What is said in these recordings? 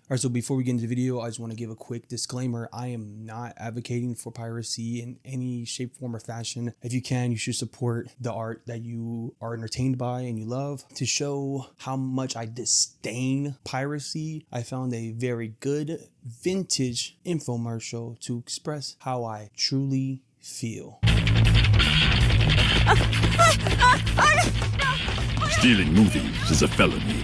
Alright, so before we get into the video, I just want to give a quick disclaimer. I am not advocating for piracy in any shape, form, or fashion. If you can, you should support the art that you are entertained by and you love. To show how much I disdain piracy, I found a very good vintage infomercial to express how I truly feel. Stealing movies is a felony.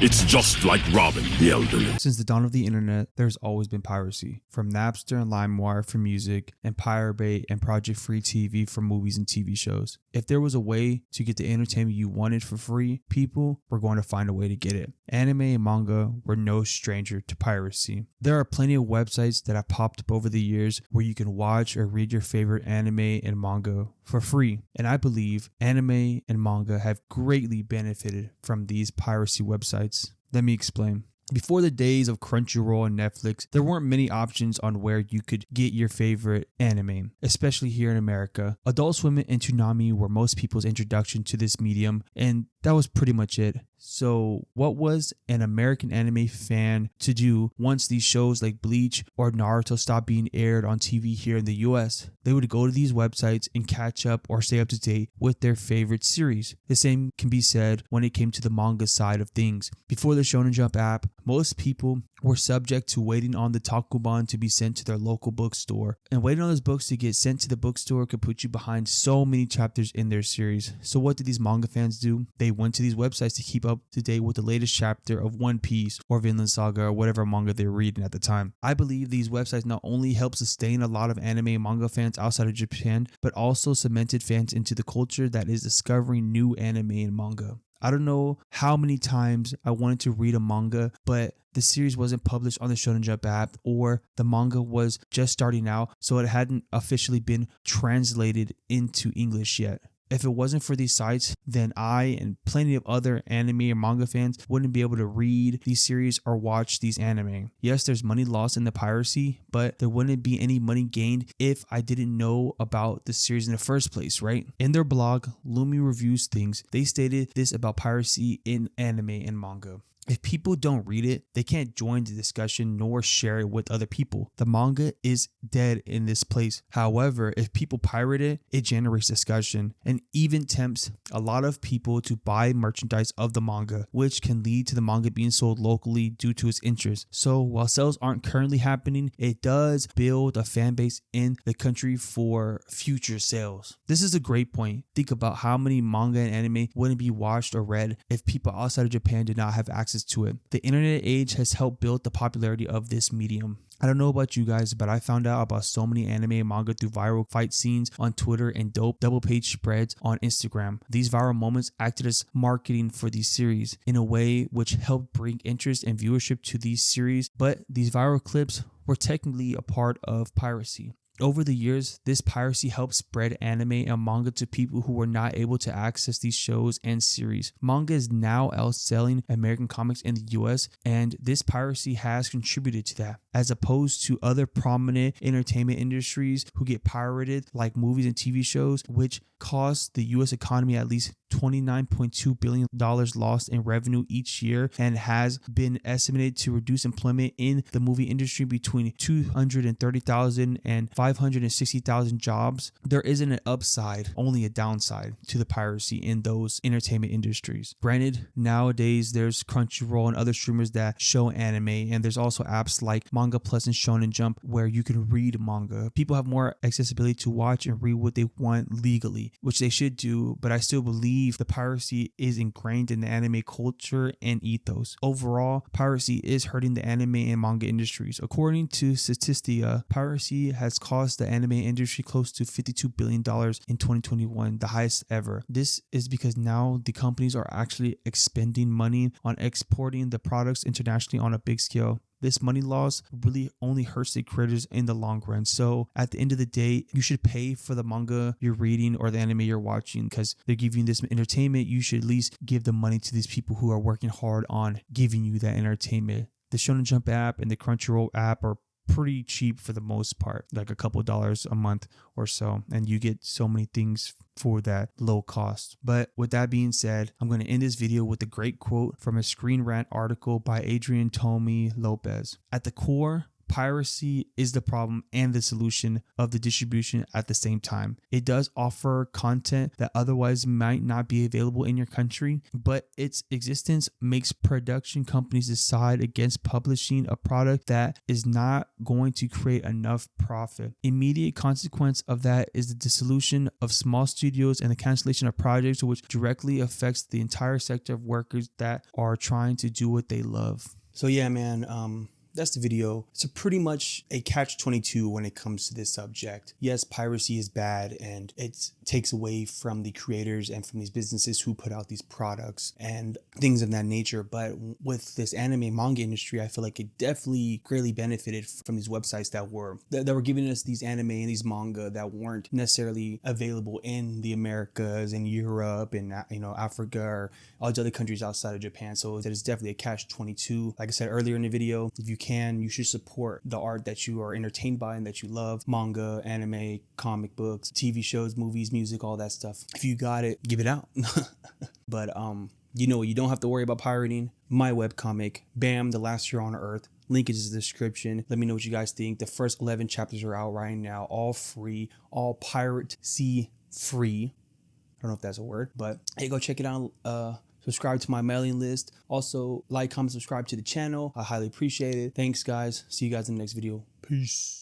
It's just like robbing the elderly. Since the dawn of the internet, there's always been piracy. From Napster and LimeWire for music, and Pirate Bay and Project Free TV for movies and TV shows. If there was a way to get the entertainment you wanted for free, people were going to find a way to get it. Anime and manga were no stranger to piracy. There are plenty of websites that have popped up over the years where you can watch or read your favorite anime and manga for free. And I believe anime and manga have greatly benefited from these piracy websites. Let me explain. Before the days of Crunchyroll and Netflix, there weren't many options on where you could get your favorite anime, especially here in America. Adult Swim and Toonami were most people's introduction to this medium, and that was pretty much it. So what was an American anime fan to do once these shows like Bleach or Naruto stopped being aired on TV here in the US? They would go to these websites and catch up or stay up to date with their favorite series. The same can be said when it came to the manga side of things. Before the Shonen Jump app, most people were subject to waiting on the takuban to be sent to their local bookstore. And waiting on those books to get sent to the bookstore could put you behind so many chapters in their series. So what did these manga fans do? They went to these websites to keep up to date with the latest chapter of One Piece or Vinland Saga or whatever manga they're reading at the time. I believe these websites not only help sustain a lot of anime and manga fans outside of Japan, but also cemented fans into the culture that is discovering new anime and manga. I don't know how many times I wanted to read a manga, but the series wasn't published on the Shonen Jump app, or the manga was just starting out, so it hadn't officially been translated into English yet. If it wasn't for these sites, then I and plenty of other anime or manga fans wouldn't be able to read these series or watch these anime. Yes, there's money lost in the piracy, but there wouldn't be any money gained if I didn't know about the series in the first place, right? In their blog, Lumi Reviews Things, they stated this about piracy in anime and manga. If people don't read it, they can't join the discussion nor share it with other people. The manga is dead in this place. However, if people pirate it, it generates discussion and even tempts a lot of people to buy merchandise of the manga, which can lead to the manga being sold locally due to its interest. So while sales aren't currently happening, it does build a fan base in the country for future sales. This is a great point. Think about how many manga and anime wouldn't be watched or read if people outside of Japan did not have access to it. The internet age has helped build the popularity of this medium. I don't know about you guys, but I found out about so many anime and manga through viral fight scenes on Twitter and dope double page spreads on Instagram. These viral moments acted as marketing for these series in a way which helped bring interest and viewership to these series, but these viral clips were technically a part of piracy. Over the years, this piracy helped spread anime and manga to people who were not able to access these shows and series. Manga is now outselling American comics in the US, and this piracy has contributed to that, as opposed to other prominent entertainment industries who get pirated, like movies and TV shows, which cost the US economy at least $29.2 billion lost in revenue each year, and has been estimated to reduce employment in the movie industry between 230,000 and 560,000 jobs. There isn't an upside, only a downside to the piracy in those entertainment industries. Granted, nowadays there's Crunchyroll and other streamers that show anime, and there's also apps like Manga Plus and Shonen Jump where you can read manga. People have more accessibility to watch and read what they want legally, which they should do, but I still believe the piracy is ingrained in the anime culture and ethos. Overall, piracy is hurting the anime and manga industries. According to Statista, piracy has cost the anime industry close to $52 billion in 2021, the highest ever. This is because now the companies are actually expending money on exporting the products internationally on a big scale. This money loss really only hurts the creators in the long run. So at the end of the day, you should pay for the manga you're reading or the anime you're watching because they're giving you this entertainment. You should at least give the money to these people who are working hard on giving you that entertainment. The Shonen Jump app and the Crunchyroll app are pretty cheap for the most part, like a couple dollars a month or so, and you get so many things for that low cost. But with that being said, I'm going to end this video with a great quote from a Screen Rant article by Adrian Tommy Lopez. At the core, piracy is the problem and the solution of the distribution at the same time. It does offer content that otherwise might not be available in your country, but its existence makes production companies decide against publishing a product that is not going to create enough profit. Immediate consequence of that is the dissolution of small studios and the cancellation of projects, which directly affects the entire sector of workers that are trying to do what they love. So yeah, man, that's the video. It's pretty much a catch-22 when it comes to this subject. Yes, piracy is bad and it takes away from the creators and from these businesses who put out these products and things of that nature. But with this anime manga industry, I feel like it definitely greatly benefited from these websites that were giving us these anime and these manga that weren't necessarily available in the Americas and Europe and Africa or all these other countries outside of Japan. So that is definitely a catch-22. Like I said earlier in the video, if you you should support the art that you are entertained by and that you love. Manga, anime, comic books, TV shows, movies, music, all that stuff. If you got it, give it out. But you don't have to worry about pirating. My webcomic, Bam, The Last Hero on Earth. Link is in the description. Let me know what you guys think. The first 11 chapters are out right now, all free, all piracy free. I don't know if that's a word, but hey, go check it out. Subscribe to my mailing list. Also, like, comment, subscribe to the channel. I highly appreciate it. Thanks, guys. See you guys in the next video. Peace.